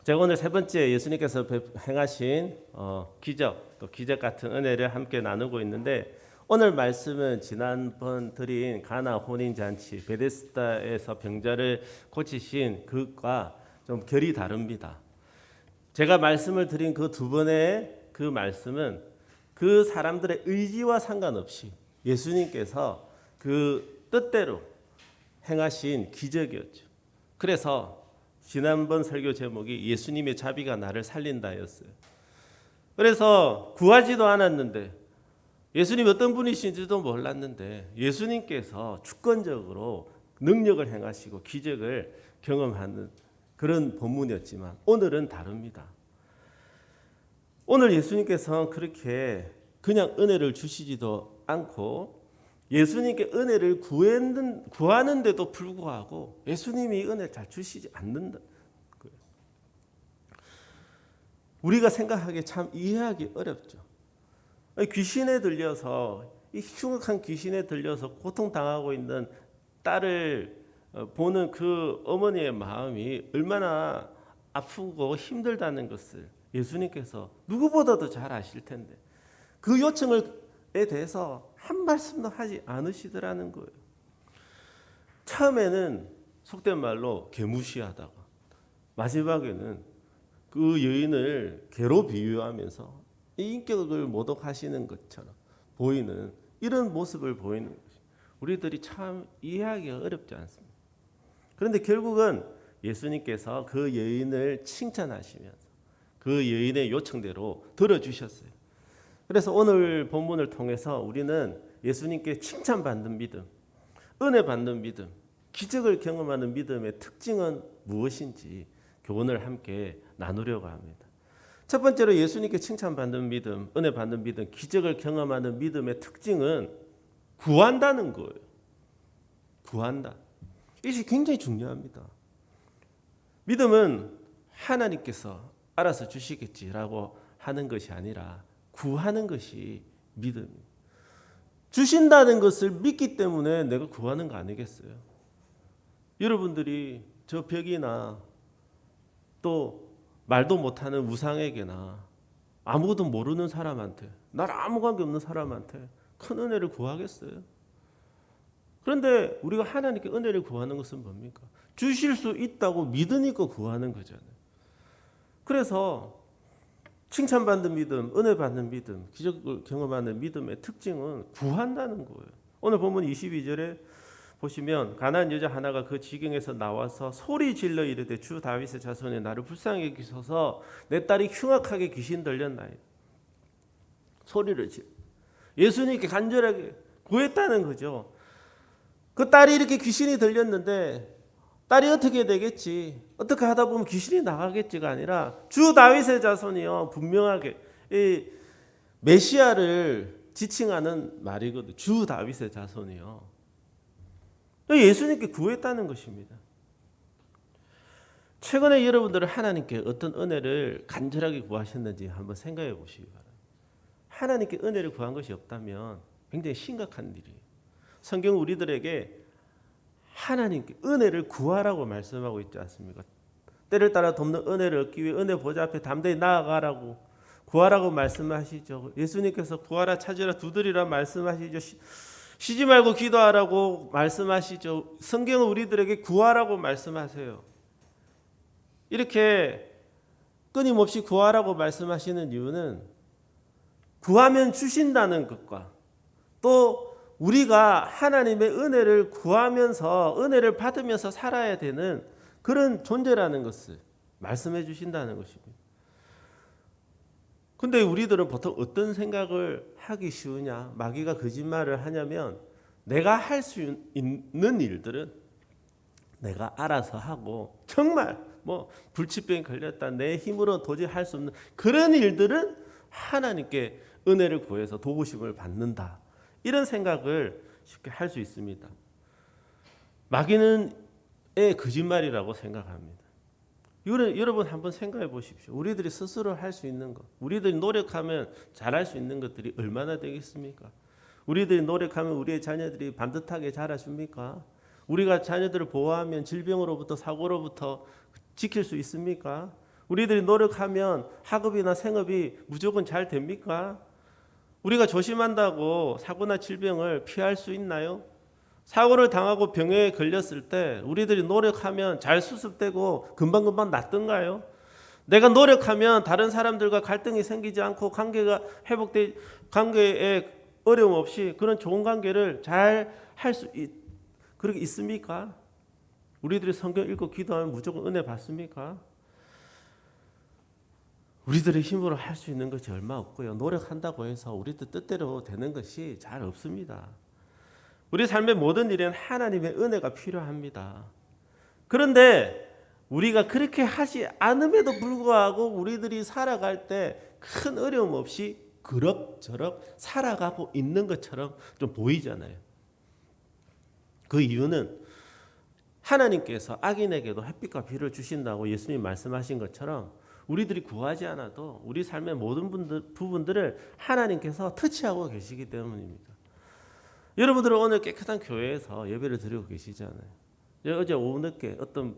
제가 오늘 세 번째 예수님께서 행하신 기적, 또 기적 같은 은혜를 함께 나누고 있는데 오늘 말씀은 지난번 드린 가나 혼인 잔치 베데스다에서 병자를 고치신 그것과 좀 결이 다릅니다. 제가 말씀을 드린 그 두 번의 그 말씀은 그 사람들의 의지와 상관없이 예수님께서 그 뜻대로 행하신 기적이었죠. 그래서 지난번 설교 제목이 예수님의 자비가 나를 살린다였어요. 그래서 구하지도 않았는데 예수님 어떤 분이신지도 몰랐는데 예수님께서 주권적으로 능력을 행하시고 기적을 경험하는 그런 본문이었지만 오늘은 다릅니다. 오늘 예수님께서 그렇게 그냥 은혜를 주시지도 않고 예수님께 은혜를 구하는데도 불구하고 예수님이 은혜를 잘 주시지 않는다. 우리가 생각하기에 참 이해하기 어렵죠. 귀신에 들려서 이 흉악한 귀신에 들려서 고통당하고 있는 딸을 보는 그 어머니의 마음이 얼마나 아프고 힘들다는 것을 예수님께서 누구보다도 잘 아실 텐데 그 요청에 대해서 한 말씀도 하지 않으시더라는 거예요. 처음에는 속된 말로 개무시하다가 마지막에는 그 여인을 개로 비유하면서 인격을 모독하시는 것처럼 보이는 이런 모습을 보이는 것이 우리들이 참 이해하기가 어렵지 않습니다. 그런데 결국은 예수님께서 그 여인을 칭찬하시면서 그 여인의 요청대로 들어주셨어요. 그래서 오늘 본문을 통해서 우리는 예수님께 칭찬받는 믿음, 은혜 받는 믿음, 기적을 경험하는 믿음의 특징은 무엇인지 교훈을 함께 나누려고 합니다. 첫 번째로 예수님께 칭찬받는 믿음, 은혜 받는 믿음, 기적을 경험하는 믿음의 특징은 구한다는 거예요. 구한다. 이것이 굉장히 중요합니다. 믿음은 하나님께서 알아서 주시겠지라고 하는 것이 아니라 구하는 것이 믿음입니다. 주신다는 것을 믿기 때문에 내가 구하는 거 아니겠어요? 여러분들이 저 벽이나 또 말도 못하는 우상에게나 아무것도 모르는 사람한테 나랑 아무 관계 없는 사람한테 큰 은혜를 구하겠어요? 그런데 우리가 하나님께 은혜를 구하는 것은 뭡니까? 주실 수 있다고 믿으니까 구하는 거잖아요. 그래서 칭찬받는 믿음, 은혜 받는 믿음, 기적을 경험하는 믿음의 특징은 구한다는 거예요. 오늘 본문 22절에 보시면 가난한 여자 하나가 그 지경에서 나와서 소리 질러 이르되 주 다윗의 자손이 나를 불쌍히 여기소서 내 딸이 흉악하게 귀신 들렸나이다. 소리를 질러 예수님께 간절하게 구했다는 거죠. 그 딸이 이렇게 귀신이 들렸는데 딸이 어떻게 되겠지? 어떻게 하다 보면 귀신이 나가겠지가 아니라 주 다윗의 자손이요 분명하게 이 메시아를 지칭하는 말이거든요. 주 다윗의 자손이요. 예수님께 구했다는 것입니다. 최근에 여러분들은 하나님께 어떤 은혜를 간절하게 구하셨는지 한번 생각해 보시기 바랍니다. 하나님께 은혜를 구한 것이 없다면 굉장히 심각한 일이에요. 성경은 우리들에게 하나님께 은혜를 구하라고 말씀하고 있지 않습니까? 때를 따라 돕는 은혜를 얻기 위해 은혜 보좌 앞에 담대히 나아가라고 구하라고 말씀하시죠. 예수님께서 구하라 찾으라 두드리라 말씀하시죠. 쉬지 말고 기도하라고 말씀하시죠. 성경은 우리들에게 구하라고 말씀하세요. 이렇게 끊임없이 구하라고 말씀하시는 이유는 구하면 주신다는 것과 또 우리가 하나님의 은혜를 구하면서 은혜를 받으면서 살아야 되는 그런 존재라는 것을 말씀해 주신다는 것입니다. 근데 우리들은 보통 어떤 생각을 하기 쉬우냐? 마귀가 거짓말을 하냐면 내가 할 수 있는 일들은 내가 알아서 하고 정말 불치병이 걸렸다 내 힘으로 도저히 할 수 없는 그런 일들은 하나님께 은혜를 구해서 도우심을 받는다. 이런 생각을 쉽게 할 수 있습니다. 마귀는 거짓말이라고 생각합니다. 이거는 여러분 한번 생각해 보십시오. 우리들이 스스로 할 수 있는 것, 우리들이 노력하면 잘할 수 있는 것들이 얼마나 되겠습니까? 우리들이 노력하면 우리의 자녀들이 반듯하게 자라줍니까? 우리가 자녀들을 보호하면 질병으로부터 사고로부터 지킬 수 있습니까? 우리들이 노력하면 학업이나 생업이 무조건 잘 됩니까? 우리가 조심한다고 사고나 질병을 피할 수 있나요? 사고를 당하고 병에 걸렸을 때 우리들이 노력하면 잘 수습되고 금방금방 낫던가요? 내가 노력하면 다른 사람들과 갈등이 생기지 않고 관계가 회복돼 관계에 어려움 없이 그런 좋은 관계를 잘 할 수 그렇게 있습니까? 우리들이 성경 읽고 기도하면 무조건 은혜 받습니까? 우리들의 힘으로 할 수 있는 것이 얼마 없고요. 노력한다고 해서 우리들 뜻대로 되는 것이 잘 없습니다. 우리 삶의 모든 일에는 하나님의 은혜가 필요합니다. 그런데 우리가 그렇게 하지 않음에도 불구하고 우리들이 살아갈 때 큰 어려움 없이 그럭저럭 살아가고 있는 것처럼 좀 보이잖아요. 그 이유는 하나님께서 악인에게도 햇빛과 비를 주신다고 예수님 말씀하신 것처럼 우리들이 구하지 않아도 우리 삶의 모든 부분들을 하나님께서 터치하고 계시기 때문입니다. 여러분들은 오늘 깨끗한 교회에서 예배를 드리고 계시잖아요. 어제 오후 늦게 어떤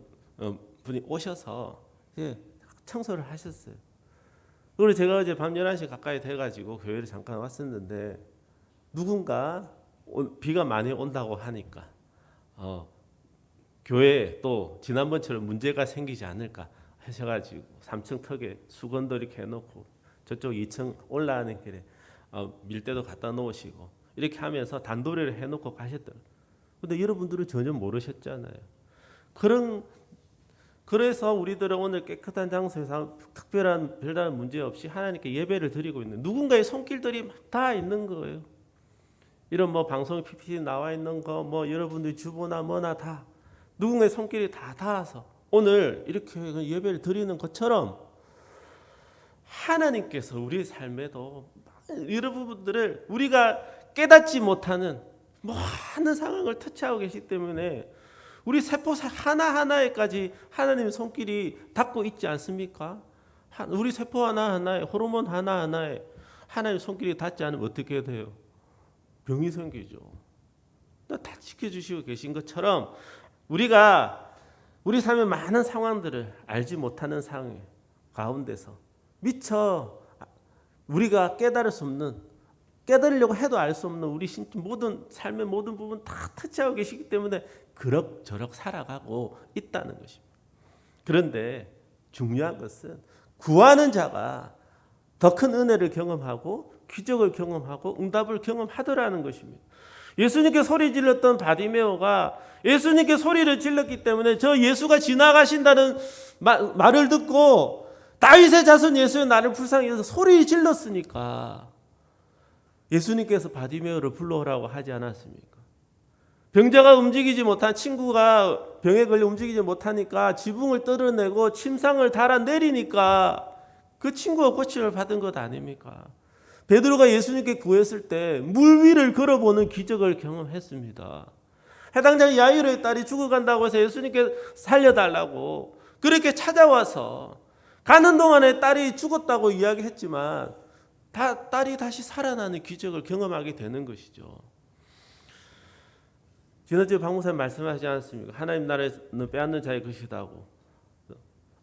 분이 오셔서 청소를 하셨어요. 그리고 제가 어제 밤 11시 가까이 돼가지고 교회를 잠깐 왔었는데 누군가 비가 많이 온다고 하니까 교회에 또 지난번처럼 문제가 생기지 않을까 하셔가지고 3층 턱에 수건도 이렇게 해놓고 저쪽 2층 올라가는 길에 밀대도 갖다 놓으시고 이렇게 하면서 단도리를 해놓고 가셨더라고요. 근데 여러분들은 전혀 모르셨잖아요. 그래서 우리들은 오늘 깨끗한 장소에서 특별한 별다른 문제 없이 하나님께 예배를 드리고 있는 누군가의 손길들이 다 있는 거예요. 이런 뭐 방송에 PPT 나와 있는 거 뭐 여러분들 주보나 뭐나 다 누군가의 손길이 다 닿아서 오늘 이렇게 예배를 드리는 것처럼 하나님께서 우리의 삶에도 여러분들을 우리가 깨닫지 못하는 많은 상황을 터치하고 계시기 때문에 우리 세포 하나하나에까지 하나님의 손길이 닿고 있지 않습니까? 우리 세포 하나하나에 호르몬 하나하나에 하나님의 손길이 닿지 않으면 어떻게 돼요? 병이 생기죠. 다 지켜주시고 계신 것처럼 우리가 우리 삶의 많은 상황들을 알지 못하는 상황 가운데서 미처 우리가 깨달을 수 없는 깨달으려고 해도 알 수 없는 우리 모든 삶의 모든 부분 다 터치하고 계시기 때문에 그럭저럭 살아가고 있다는 것입니다. 그런데 중요한 것은 구하는 자가 더 큰 은혜를 경험하고 기적을 경험하고 응답을 경험하더라는 것입니다. 예수님께 소리 질렀던 바디메오가 예수님께 소리를 질렀기 때문에 저 예수가 지나가신다는 말을 듣고 다윗의 자손 예수의 나를 불쌍히 여겨서 소리 질렀으니까 예수님께서 바디메오를 불러오라고 하지 않았습니까? 병자가 움직이지 못한 친구가 병에 걸려 움직이지 못하니까 지붕을 뜯어내고 침상을 달아내리니까 그 친구가 고침을 받은 것 아닙니까? 베드로가 예수님께 구했을 때 물 위를 걸어보는 기적을 경험했습니다. 해당자 야이로의 딸이 죽어간다고 해서 예수님께 살려달라고 그렇게 찾아와서 가는 동안에 딸이 죽었다고 이야기했지만 딸이 다시 살아나는 기적을 경험하게 되는 것이죠. 지난주에 박목사님 말씀하지 않았습니까? 하나님 나라에는 빼앗는 자의 것이다고.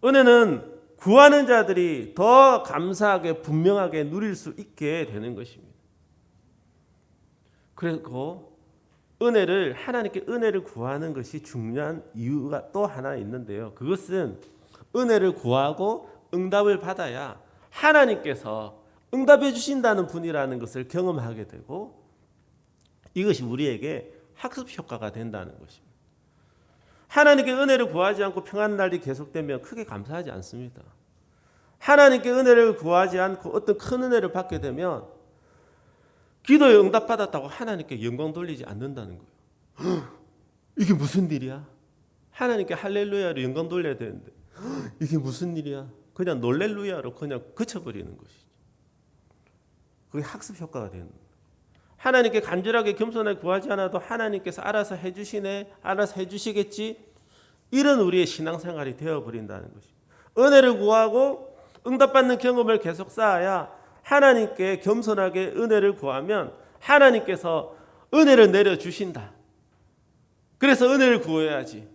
은혜는 구하는 자들이 더 감사하게 분명하게 누릴 수 있게 되는 것입니다. 그리고 하나님께 은혜를 구하는 것이 중요한 이유가 또 하나 있는데요. 그것은 은혜를 구하고 응답을 받아야 하나님께서 응답해 주신다는 분이라는 것을 경험하게 되고 이것이 우리에게 학습 효과가 된다는 것입니다. 하나님께 은혜를 구하지 않고 평안 날이 계속되면 크게 감사하지 않습니다. 하나님께 은혜를 구하지 않고 어떤 큰 은혜를 받게 되면 기도에 응답받았다고 하나님께 영광 돌리지 않는다는 거예요. 이게 무슨 일이야? 하나님께 할렐루야로 영광 돌려야 되는데 이게 무슨 일이야? 그냥 놀렐루야로 그냥 그쳐버리는 것이죠. 그게 학습 효과가 되는 거예요. 하나님께 간절하게 겸손하게 구하지 않아도 하나님께서 알아서 해주시네, 알아서 해주시겠지, 이런 우리의 신앙생활이 되어버린다는 것입니다. 은혜를 구하고 응답받는 경험을 계속 쌓아야 하나님께 겸손하게 은혜를 구하면 하나님께서 은혜를 내려주신다. 그래서 은혜를 구해야지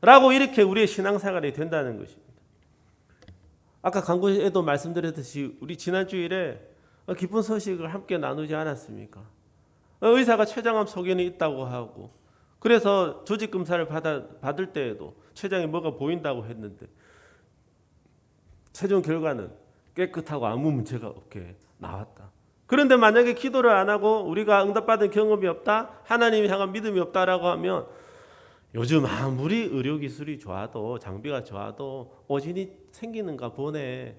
라고 이렇게 우리의 신앙생활이 된다는 것입니다. 아까 강구에도 말씀드렸듯이 우리 지난 주일에 기쁜 소식을 함께 나누지 않았습니까? 의사가 췌장암 소견이 있다고 하고 그래서 조직 검사를 받을 때에도 췌장에 뭐가 보인다고 했는데 최종 결과는 깨끗하고 아무 문제가 없게 나왔다. 그런데 만약에 기도를 안 하고 우리가 응답받은 경험이 없다, 하나님을 향한 믿음이 없다라고 하면 요즘 아무리 의료기술이 좋아도 장비가 좋아도 오진이 생기는가 보네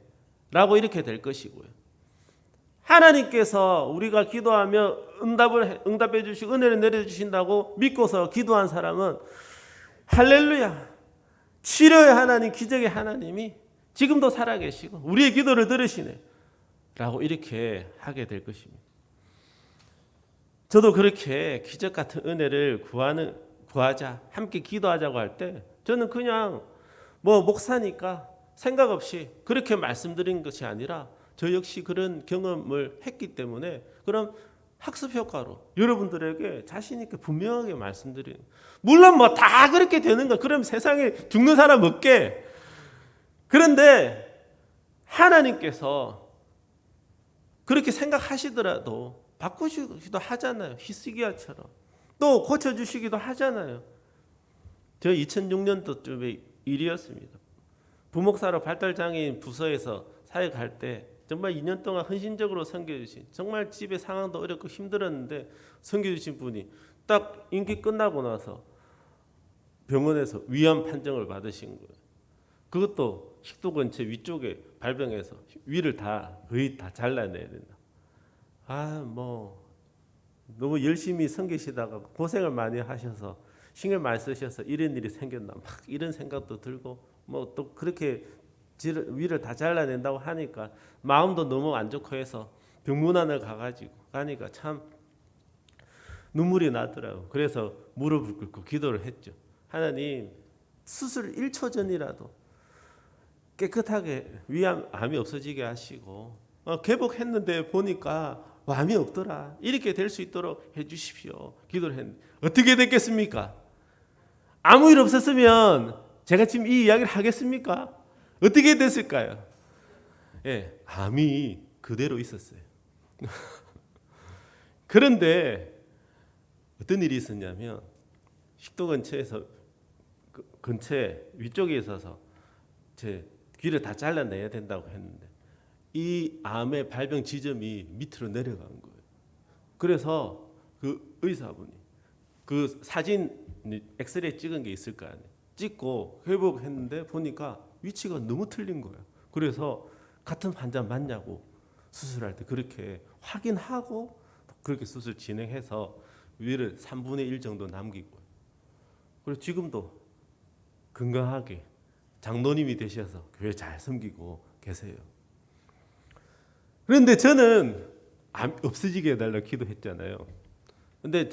라고 이렇게 될 것이고요. 하나님께서 우리가 기도하며 응답해 주시고 은혜를 내려주신다고 믿고서 기도한 사람은 할렐루야, 치료의 하나님, 기적의 하나님이 지금도 살아계시고 우리의 기도를 들으시네 라고 이렇게 하게 될 것입니다. 저도 그렇게 기적 같은 은혜를 구하자, 함께 기도하자고 할 때 저는 그냥 목사니까 생각 없이 그렇게 말씀드린 것이 아니라 저 역시 그런 경험을 했기 때문에 그럼 학습 효과로 여러분들에게 자신 있게 분명하게 말씀드리는, 물론 다 그렇게 되는 거, 그럼 세상에 죽는 사람 없게. 그런데 하나님께서 그렇게 생각하시더라도 바꾸시기도 하잖아요. 히스기야처럼 또 고쳐주시기도 하잖아요. 저 2006년도쯤에 일이었습니다. 부목사로 발달장애인 부서에서 사역할 때 정말 2년 동안 헌신적으로 섬겨주신, 정말 집에 상황도 어렵고 힘들었는데 섬겨주신 분이 딱 임기 끝나고 나서 병원에서 위암 판정을 받으신 거예요. 그것도 식도 근처 위쪽에 발병해서 위를 거의 다 잘라내야 된다. 너무 열심히 섬기시다가 고생을 많이 하셔서 신경 많이 쓰셔서 이런 일이 생겼나 막 이런 생각도 들고 또 그렇게 위를 다 잘라낸다고 하니까 마음도 너무 안 좋고 해서 병문안을 가니까 참 눈물이 나더라고요. 그래서 무릎을 꿇고 기도를 했죠. 하나님, 수술 1초 전이라도 깨끗하게 암이 없어지게 하시고 개복했는데 보니까 암이 없더라. 이렇게 될 수 있도록 해주십시오. 기도를 했는데 어떻게 됐겠습니까? 아무 일 없었으면 제가 지금 이 이야기를 하겠습니까? 어떻게 됐을까요? 암이 그대로 있었어요. 그런데 어떤 일이 있었냐면 식도 근처에 위쪽에 있어서 제 귀를 다 잘라내야 된다고 했는데 이 암의 발병 지점이 밑으로 내려간 거예요. 그래서 그 의사분이 그 사진 엑스레이 찍은 게 있을 거 아니에요. 찍고 회복했는데 보니까 위치가 너무 틀린 거예요. 그래서 같은 환자 맞냐고 수술할 때 그렇게 확인하고 그렇게 수술 진행해서 위를 3분의 1 정도 남기고, 그리고 지금도 건강하게 장로님이 되셔서 교회 잘 섬기고 계세요. 그런데 저는 암 없어지게 해달라고 기도했잖아요. 근데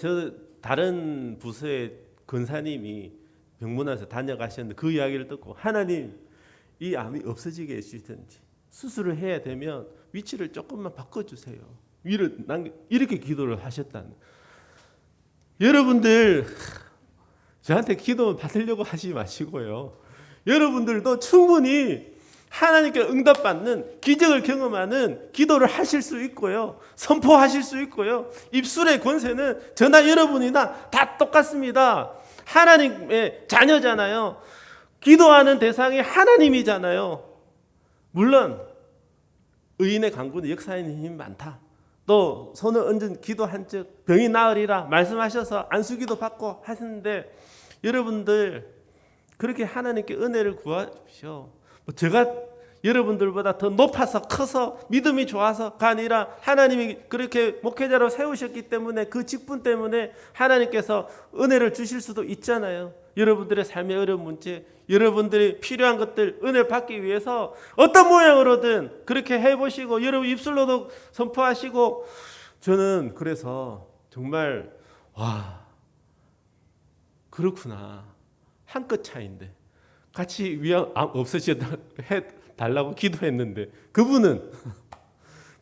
다른 부서의 권사님이 병문안에서 다녀가셨는데 그 이야기를 듣고 하나님, 이 암이 없어지게 해주시든지 수술을 해야 되면 위치를 조금만 바꿔주세요. 이렇게 기도를 하셨다는. 여러분들 저한테 기도 받으려고 하지 마시고요. 여러분들도 충분히 하나님께 응답받는 기적을 경험하는 기도를 하실 수 있고요. 선포하실 수 있고요. 입술의 권세는 저나 여러분이나 다 똑같습니다. 하나님의 자녀잖아요. 기도하는 대상이 하나님이잖아요. 물론 의인의 강구는 역사의 힘이 많다. 또 손을 얹은 기도한 즉 병이 나으리라 말씀하셔서 안수기도 받고 하시는데 여러분들 그렇게 하나님께 은혜를 구하십시오. 제가 여러분들보다 더 높아서 커서 믿음이 좋아서가 아니라 하나님이 그렇게 목회자로 세우셨기 때문에 그 직분 때문에 하나님께서 은혜를 주실 수도 있잖아요. 여러분들의 삶의 어려운 문제, 여러분들이 필요한 것들 은혜를 받기 위해서 어떤 모양으로든 그렇게 해보시고 여러분 입술로도 선포하시고, 저는 그래서 정말 그렇구나, 한 끗 차이인데 같이 위암 없으셔달라고 기도했는데 그분은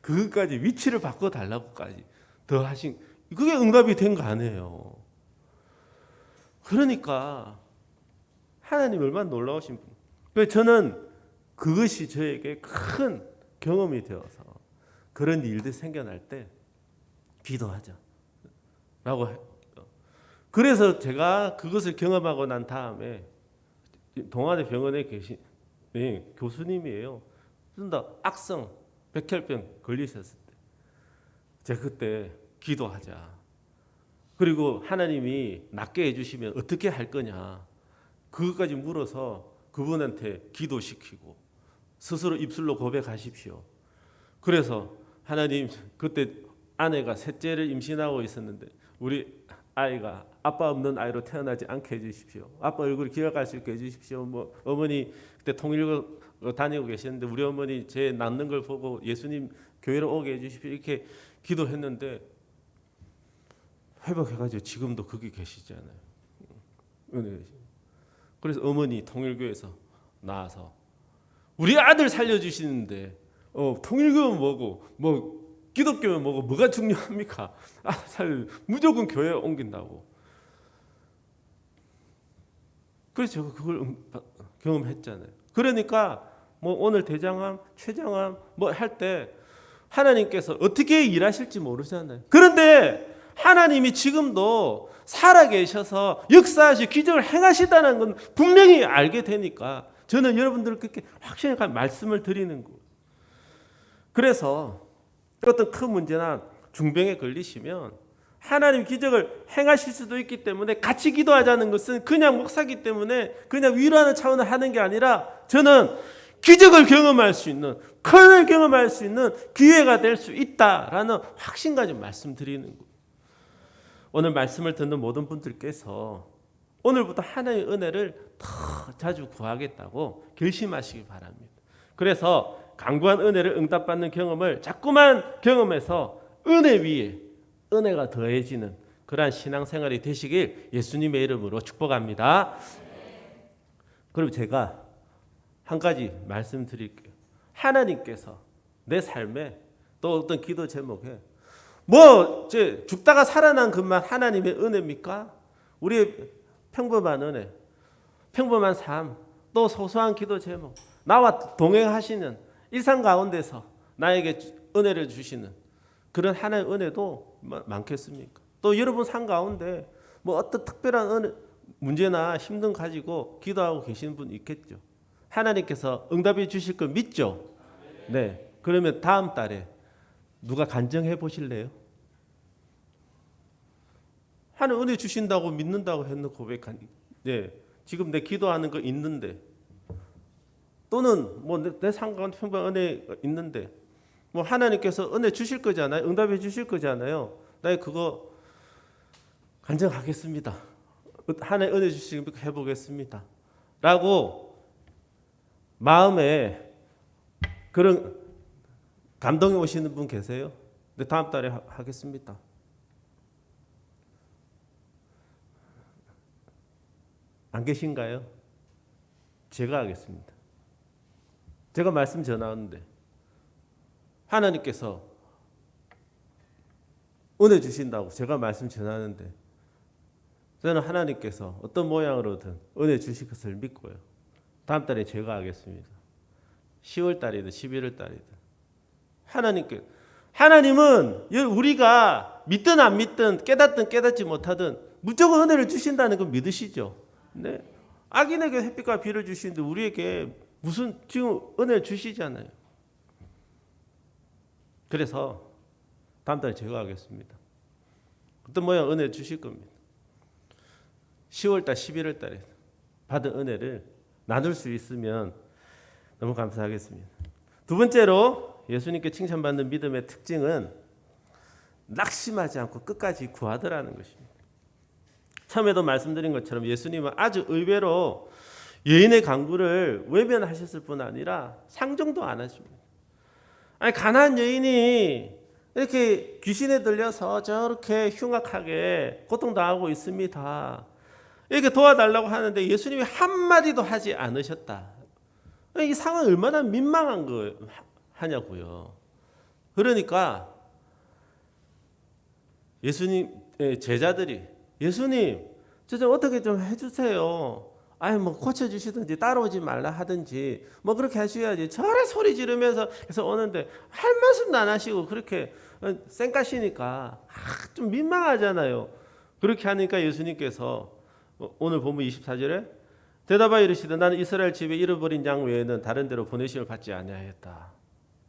그것까지 위치를 바꿔달라고까지 더 하신, 그게 응답이 된 거 아니에요. 그러니까 하나님 얼마나 놀라우신 분. 그래서 저는 그것이 저에게 큰 경험이 되어서 그런 일들이 생겨날 때 기도하자 라고 해요. 그래서 제가 그것을 경험하고 난 다음에 동아대 병원에 계신 교수님이에요. 악성 백혈병 걸리셨을 때 제가 그때 기도하자. 그리고 하나님이 낫게 해주시면 어떻게 할 거냐. 그것까지 물어서 그분한테 기도시키고 스스로 입술로 고백하십시오. 그래서 하나님, 그때 아내가 셋째를 임신하고 있었는데 우리 아이가 아빠 없는 아이로 태어나지 않게 해주십시오. 아빠 얼굴 기억할 수 있게 해주십시오. 뭐 어머니 그때 통일교 다니고 계셨는데 우리 어머니 제 낳는 걸 보고 예수님 교회로 오게 해주십시오. 이렇게 기도했는데 회복해가지고 지금도 거기 계시잖아요. 그래서 어머니 통일교에서 나와서 우리 아들 살려주시는데 통일교는 뭐고 뭐 기독교는 뭐고 뭐가 중요합니까? 무조건 교회에 옮긴다고. 그래서 제가 그걸 경험했잖아요. 그러니까 뭐 오늘 대장암, 췌장암 뭐 할 때 하나님께서 어떻게 일하실지 모르잖아요. 그런데 하나님이 지금도 살아계셔서 역사하시 기적을 행하시다는 건 분명히 알게 되니까 저는 여러분들 그렇게 확실하게 말씀을 드리는 거예요. 그래서 어떤 큰 문제나 중병에 걸리시면 하나님 기적을 행하실 수도 있기 때문에 같이 기도하자는 것은 그냥 목사기 때문에 그냥 위로하는 차원을 하는 게 아니라 저는 기적을 경험할 수 있는, 큰을 경험할 수 있는 기회가 될 수 있다라는 확신까지 말씀드리는 거예요. 오늘 말씀을 듣는 모든 분들께서 오늘부터 하나님의 은혜를 더 자주 구하겠다고 결심하시기 바랍니다. 그래서 강구한 은혜를 응답받는 경험을 자꾸만 경험해서 은혜 위에 은혜가 더해지는 그러한 신앙생활이 되시길 예수님의 이름으로 축복합니다. 그럼 제가 한 가지 말씀드릴게요. 하나님께서 내 삶에 또 어떤 기도 제목에 죽다가 살아난 것만 하나님의 은혜입니까? 우리의 평범한 은혜, 평범한 삶, 또 소소한 기도 제목, 나와 동행하시는 일상 가운데서 나에게 은혜를 주시는 그런 하나의 은혜도 많겠습니까? 또 여러분 삶 가운데 뭐 어떤 특별한 은혜, 문제나 힘든 가지고 기도하고 계시는 분 있겠죠. 하나님께서 응답해 주실 걸 믿죠? 네. 그러면 다음 달에 누가 간증해 보실래요? 하나님 은혜 주신다고 믿는다고 했는 고백한, 네. 지금 내 기도하는 거 있는데, 또는 뭐 내 삶 가운데 평범한 은혜가 있는데, 뭐 하나님께서 은혜 주실 거잖아요. 응답해 주실 거잖아요. 나 그거 간증하겠습니다. 하나님 은혜 주시면 해보겠습니다. 라고 마음에 그런 감동이 오시는 분 계세요? 네, 다음 달에 하겠습니다. 안 계신가요? 제가 하겠습니다. 제가 말씀 전하는데 하나님께서 은혜 주신다고 제가 말씀 전하는데 저는 하나님께서 어떤 모양으로든 은혜 주실 것을 믿고요. 다음 달에 제가 하겠습니다. 10월 달이든 11월 달이든 하나님은 우리가 믿든 안 믿든 깨닫든 깨닫지 못하든 무조건 은혜를 주신다는 걸 믿으시죠? 네. 악인에게 햇빛과 비를 주시는데 우리에게 무슨 지금 은혜를 주시잖아요. 그래서 다음 달에 제가 하겠습니다. 어떤 모양 은혜를 주실 겁니다. 10월 달, 11월 달에 받은 은혜를 나눌 수 있으면 너무 감사하겠습니다. 두 번째로 예수님께 칭찬받는 믿음의 특징은 낙심하지 않고 끝까지 구하더라는 것입니다. 처음에도 말씀드린 것처럼 예수님은 아주 의외로 여인의 간구를 외면하셨을 뿐 아니라 상정도 안 하십니다. 아니 가난한 여인이 이렇게 귀신에 들려서 저렇게 흉악하게 고통당하고 있습니다. 이렇게 도와달라고 하는데 예수님이 한마디도 하지 않으셨다. 이 상황이 얼마나 민망한 거 하냐고요. 그러니까 예수님 제자들이 예수님 저 좀 어떻게 좀 해주세요. 아니 뭐 고쳐주시든지 따라오지 말라 하든지 뭐 그렇게 하셔야지. 저래 소리 지르면서 해서 오는데 할 말씀도 안 하시고 그렇게 쌩까시니까 좀 민망하잖아요. 그렇게 하니까 예수님께서 오늘 본문 24절에 대답하여 이르시되 나는 이스라엘 집에 잃어버린 양 외에는 다른 데로 보내심을 받지 아니하였다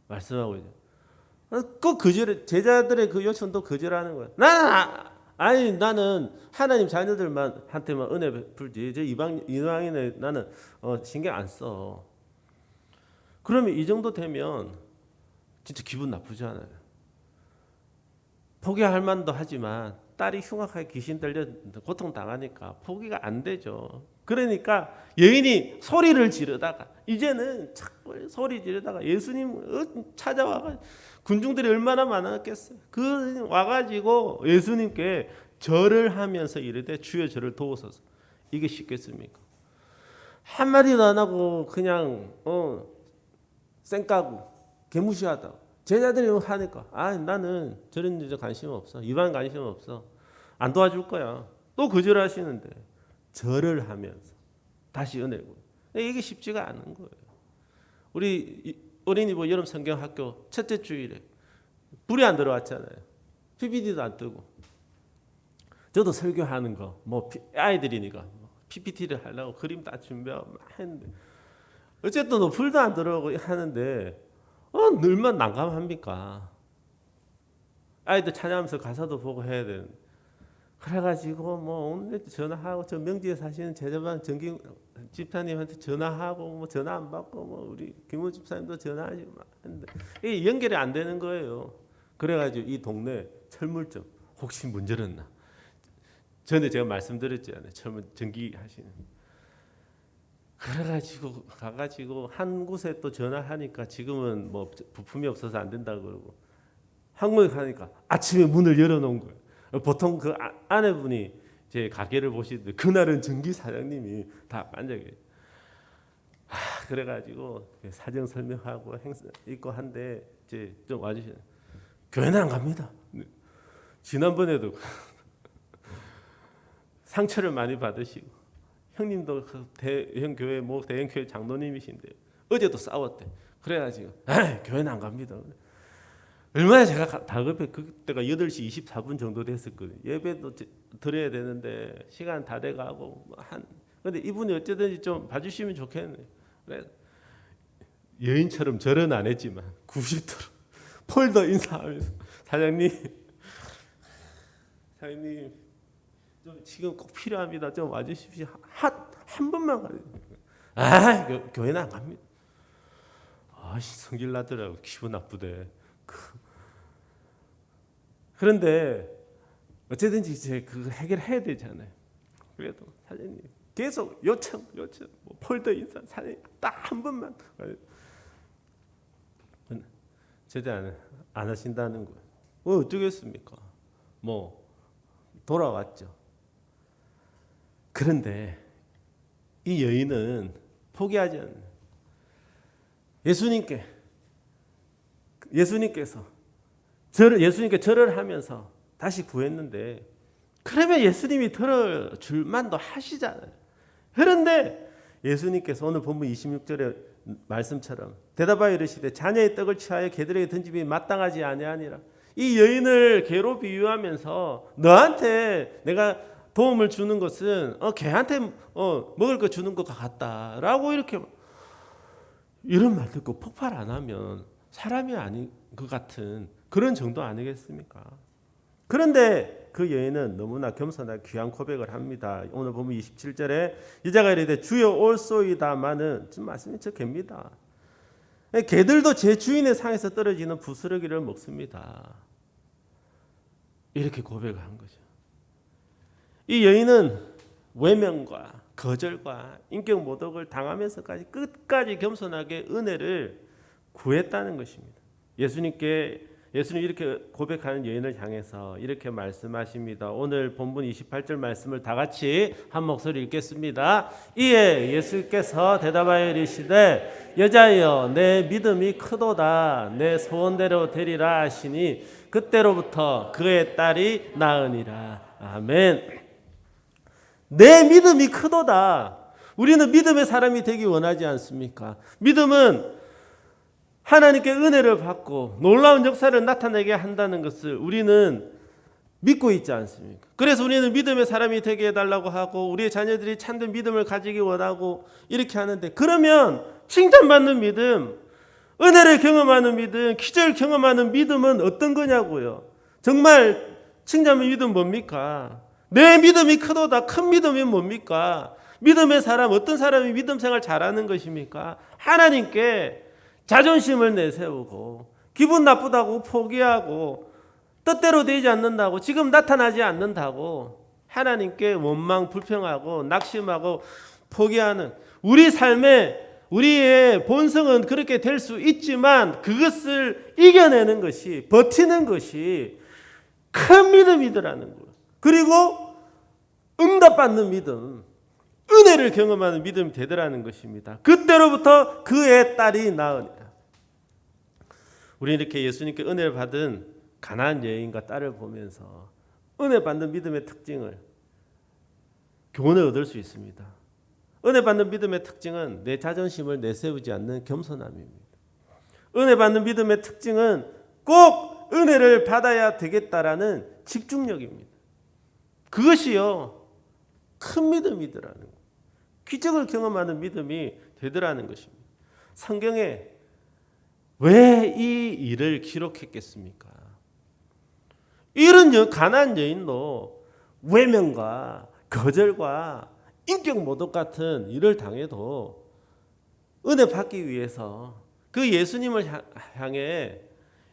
말씀하고 있죠. 꼭 거절, 제자들의 그 요청도 거절하는 거예요. 나는 하나님 자녀들만 한테만 은혜 베풀지 저 이방인에 나는 신경 안 써. 그러면 이 정도 되면 진짜 기분 나쁘잖아요. 포기할 만도 하지만 딸이 흉악하게 귀신 들려 고통 당하니까 포기가 안 되죠. 그러니까 여인이 소리를 지르다가 이제는 자꾸 소리 지르다가 예수님 찾아와가 군중들이 얼마나 많았겠어요. 그 와가지고 예수님께 절을 하면서 이르되 주여 저를 도우소서. 이게 쉽겠습니까? 한마디도 안 하고 그냥 쌩까고 개무시하다. 제자들이 하니까 나는 저런 데 관심 없어. 이방 관심 없어. 안 도와줄 거야. 또 거절하시는데 절을 하면서 다시 은혜를 이게 쉽지가 않은 거예요. 우리 어린이부 여름 성경학교 첫째 주일에 불이 안 들어왔잖아요. PPT도 안 뜨고. 저도 설교하는 거 뭐 아이들이니까 PPT를 하려고 그림 다 준비하고 막 했는데 어쨌든 불도 안 들어오고 하는데 늘만 난감합니까? 아이들 찬양하면서 가사도 보고 해야 되는데 그래가지고 뭐 오늘 전화하고 저 명지에 사시는 제자반 정기 집사님한테 전화하고 뭐 전화 안 받고 뭐 우리 김우 집사님도 전화하시고 막 했는데 이게 연결이 안 되는 거예요. 그래가지고 이 동네 철물점 혹시 문제였나? 전에 제가 말씀드렸잖아요. 철물 전기 하시는. 그래가지고 가가지고 한 곳에 또 전화하니까 지금은 뭐 부품이 없어서 안 된다고 그러고 한국에 가니까 아침에 문을 열어놓은 거예요. 보통 그 아내분이 제 가게를 보시는데 그날은 전기 사장님이 다 앉아 계세요. 그래가지고 사정 설명하고 행사 있고 한데 이제 좀 와주시네. 교회는 안 갑니다. 지난번에도 상처를 많이 받으시고 형님도 그 대형 교회 뭐 대형 교회 장로님이신데 어제도 싸웠대. 그래가지고 교회는 안 갑니다. 얼마나 제가 다급해. 그때가 8시 24분 정도 됐었거든요. 예배도 드려야 되는데 시간 다 돼가고 근데 이분이 어쨌든지 좀 봐주시면 좋겠네. 그래서 여인처럼 절은 안 했지만 90도로 폴더 인사하면서 사장님 좀 지금 꼭 필요합니다. 좀 와주십시오. 한 번만 가요. 교회는 안 갑니다. 성질 나더라고. 기분 나쁘대. 그런데 어쨌든지 이제 그거 해결해야 되잖아요. 그래도 사장님 계속 요청 뭐 폴더 인사 사장님 딱 한 번만 제대 안 하신다는 거예요. 어쩌겠습니까? 뭐 돌아왔죠. 그런데 이 여인은 포기하지 않는 예수님께서 예수님께 절을 하면서 다시 구했는데 그러면 예수님이 들어줄 만도 하시잖아요. 그런데 예수님께서 오늘 본문 26절의 말씀처럼 대답하여 이르시되 자녀의 떡을 취하여 개들에게 던짐이 마땅하지 아니하니라. 이 여인을 개로 비유하면서 너한테 내가 도움을 주는 것은 개한테 먹을 거 주는 것 같다라고 이런 말 듣고 폭발 안 하면 사람이 아닌 것 같은 그런 정도 아니겠습니까? 그런데 그 여인은 너무나 겸손하게 귀한 고백을 합니다. 오늘 보면 27절에 여자가 이르되 주여 올소이다마는 지금 말씀이 저 개입니다. 개들도 제 주인의 상에서 떨어지는 부스러기를 먹습니다. 이렇게 고백을 한 거죠. 이 여인은 외면과 거절과 인격 모독을 당하면서까지 끝까지 겸손하게 은혜를 구했다는 것입니다. 예수님 이렇게 고백하는 여인을 향해서 이렇게 말씀하십니다. 오늘 본문 28절 말씀을 다 같이 한 목소리 읽겠습니다. 이에 예수께서 대답하여 이르시되 여자여 내 믿음이 크도다 내 소원대로 되리라 하시니 그때로부터 그의 딸이 나으니라. 아멘. 내 믿음이 크도다. 우리는 믿음의 사람이 되기 원하지 않습니까? 믿음은 하나님께 은혜를 받고 놀라운 역사를 나타내게 한다는 것을 우리는 믿고 있지 않습니까? 그래서 우리는 믿음의 사람이 되게 해달라고 하고 우리의 자녀들이 참된 믿음을 가지기 원하고 이렇게 하는데, 그러면 칭찬받는 믿음, 은혜를 경험하는 믿음, 기적을 경험하는 믿음은 어떤 거냐고요. 정말 칭찬의 믿음 뭡니까? 내 믿음이 크도다. 큰 믿음이 뭡니까? 믿음의 사람, 어떤 사람이 믿음 생활 잘하는 것입니까? 하나님께 자존심을 내세우고 기분 나쁘다고 포기하고 뜻대로 되지 않는다고, 지금 나타나지 않는다고 하나님께 원망 불평하고 낙심하고 포기하는 우리 삶에, 우리의 본성은 그렇게 될 수 있지만 그것을 이겨내는 것이, 버티는 것이 큰 믿음이더라는 거예요. 그리고 응답받는 믿음, 은혜를 경험하는 믿음이 되더라는 것입니다. 그때로부터 그의 딸이 나으니라. 우리는 이렇게 예수님께 은혜를 받은 가나안 여인과 딸을 보면서 은혜 받는 믿음의 특징을 교훈을 얻을 수 있습니다. 은혜 받는 믿음의 특징은 내 자존심을 내세우지 않는 겸손함입니다. 은혜 받는 믿음의 특징은 꼭 은혜를 받아야 되겠다라는 집중력입니다. 그것이요, 큰 믿음이더라는 거예요. 기적을 경험하는 믿음이 되더라는 것입니다. 성경에 왜 이 일을 기록했겠습니까? 이런 가나안 여인도 외면과 거절과 인격 모독 같은 일을 당해도 은혜 받기 위해서 그 예수님을 향해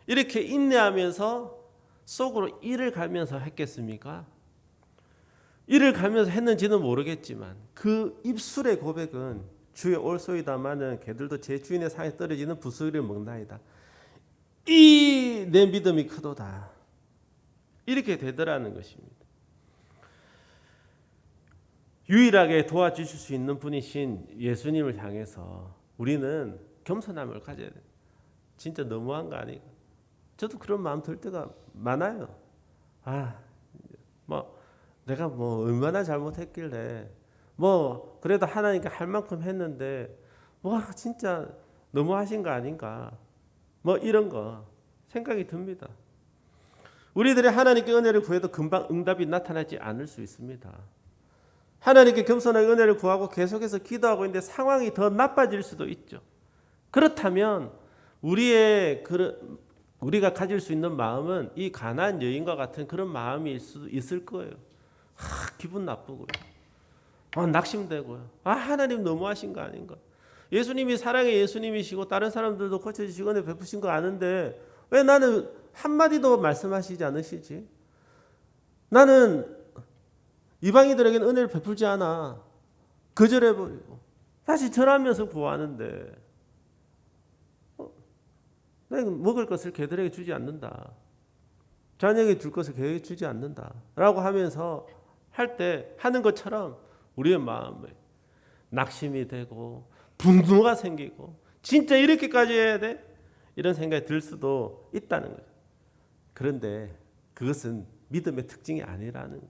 이렇게 인내하면서 속으로 이를 갈면서 했겠습니까? 이를 갈면서 했는지는 모르겠지만 그 입술의 고백은 주의 올소이다마는 개들도 제 주인의 상에 떨어지는 부스러기를 먹나이다. 이 내 믿음이 크도다. 이렇게 되더라는 것입니다. 유일하게 도와주실 수 있는 분이신 예수님을 향해서 우리는 겸손함을 가져야 돼요. 진짜 너무한 거 아닌가? 저도 그런 마음 들 때가 많아요. 내가 얼마나 잘못했길래 그래도 하나님께 할 만큼 했는데 진짜 너무하신 거 아닌가? 이런 거 생각이 듭니다. 우리들이 하나님께 은혜를 구해도 금방 응답이 나타나지 않을 수 있습니다. 하나님께 겸손하게 은혜를 구하고 계속해서 기도하고 있는데 상황이 더 나빠질 수도 있죠. 그렇다면 우리가 가질 수 있는 마음은 이 가나안 여인과 같은 그런 마음일 수 있을 거예요. 기분 나쁘고요. 낙심되고요. 하나님 너무하신 거 아닌가? 예수님이 사랑의 예수님이시고 다른 사람들도 고쳐주시고 은혜 베푸신 거 아는데 왜 나는 한마디도 말씀하시지 않으시지? 나는 이방인들에게는 은혜를 베풀지 않아. 거절해버리고 다시 절하면서 구하는데 내가 먹을 것을 걔들에게 주지 않는다. 자녀에게 줄 것을 걔에게 주지 않는다. 라고 하면서 하는 것처럼 우리의 마음에 낙심이 되고 분노가 생기고 진짜 이렇게까지 해야 돼? 이런 생각이 들 수도 있다는 거죠. 그런데 그것은 믿음의 특징이 아니라는 거.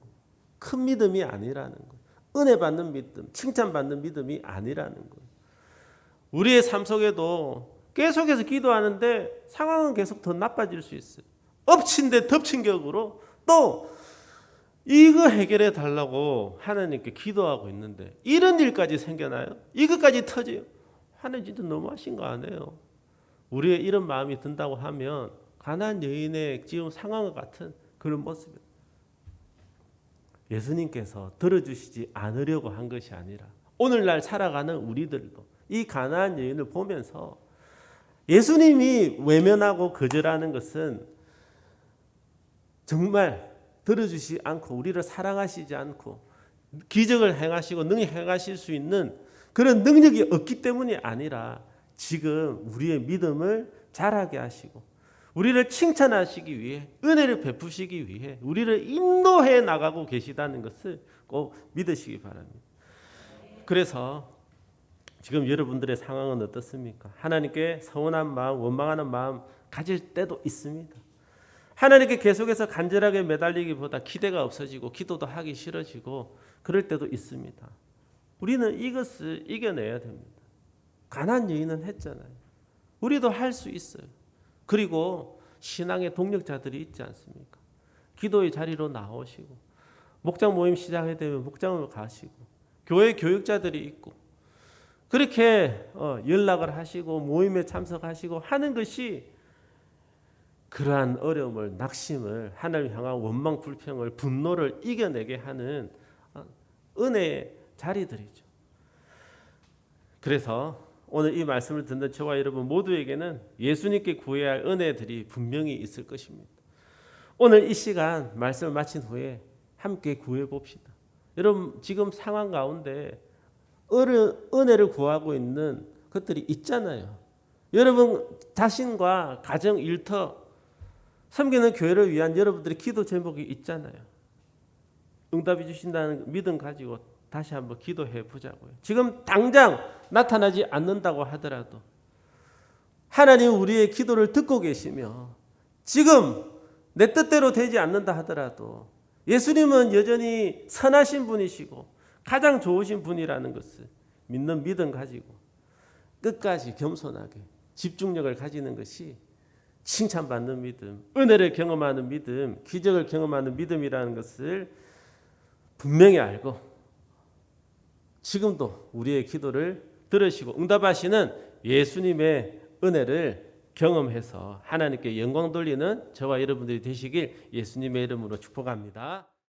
큰 믿음이 아니라는 거. 은혜 받는 믿음, 칭찬받는 믿음이 아니라는 거. 우리의 삶 속에도 계속해서 기도하는데 상황은 계속 더 나빠질 수 있어요. 엎친 데 덮친 격으로 또 이거 해결해 달라고 하나님께 기도하고 있는데 이런 일까지 생겨나요? 이것까지 터져요? 하나님 진짜 너무하신 거 아니에요? 우리의 이런 마음이 든다고 하면 가나안 여인의 지금 상황과 같은 그런 모습이에요. 예수님께서 들어주시지 않으려고 한 것이 아니라 오늘날 살아가는 우리들도 이 가나안 여인을 보면서 예수님이 외면하고 거절하는 것은 정말 들어주지 않고 우리를 사랑하시지 않고 기적을 행하시고 능히 행하실 수 있는 그런 능력이 없기 때문이 아니라 지금 우리의 믿음을 자라게 하시고 우리를 칭찬하시기 위해 은혜를 베푸시기 위해 우리를 인도해 나가고 계시다는 것을 꼭 믿으시기 바랍니다. 그래서 지금 여러분들의 상황은 어떻습니까? 하나님께 서운한 마음, 원망하는 마음 가질 때도 있습니다. 하나님께 계속해서 간절하게 매달리기보다 기대가 없어지고 기도도 하기 싫어지고 그럴 때도 있습니다. 우리는 이것을 이겨내야 됩니다. 가난 여인은 했잖아요. 우리도 할 수 있어요. 그리고 신앙의 동력자들이 있지 않습니까? 기도의 자리로 나오시고 목장 모임 시작하게 되면 목장으로 가시고 교회 교육자들이 있고 그렇게 연락을 하시고 모임에 참석하시고 하는 것이 그러한 어려움을 낙심을 하나님 향한 원망 불평을 분노를 이겨내게 하는 은혜의 자리들이죠. 그래서 오늘 이 말씀을 듣는 저와 여러분 모두에게는 예수님께 구해야 할 은혜들이 분명히 있을 것입니다. 오늘 이 시간 말씀을 마친 후에 함께 구해 봅시다. 여러분 지금 상황 가운데 은혜를 구하고 있는 것들이 있잖아요. 여러분 자신과 가정 일터 섬기는 교회를 위한 여러분들의 기도 제목이 있잖아요. 응답해 주신다는 믿음 가지고 다시 한번 기도해 보자고요. 지금 당장 나타나지 않는다고 하더라도 하나님 우리의 기도를 듣고 계시며 지금 내 뜻대로 되지 않는다 하더라도 예수님은 여전히 선하신 분이시고 가장 좋으신 분이라는 것을 믿는 믿음 가지고 끝까지 겸손하게 집중력을 가지는 것이 칭찬받는 믿음, 은혜를 경험하는 믿음, 기적을 경험하는 믿음이라는 것을 분명히 알고 지금도 우리의 기도를 들으시고 응답하시는 예수님의 은혜를 경험해서 하나님께 영광 돌리는 저와 여러분들이 되시길 예수님의 이름으로 축복합니다.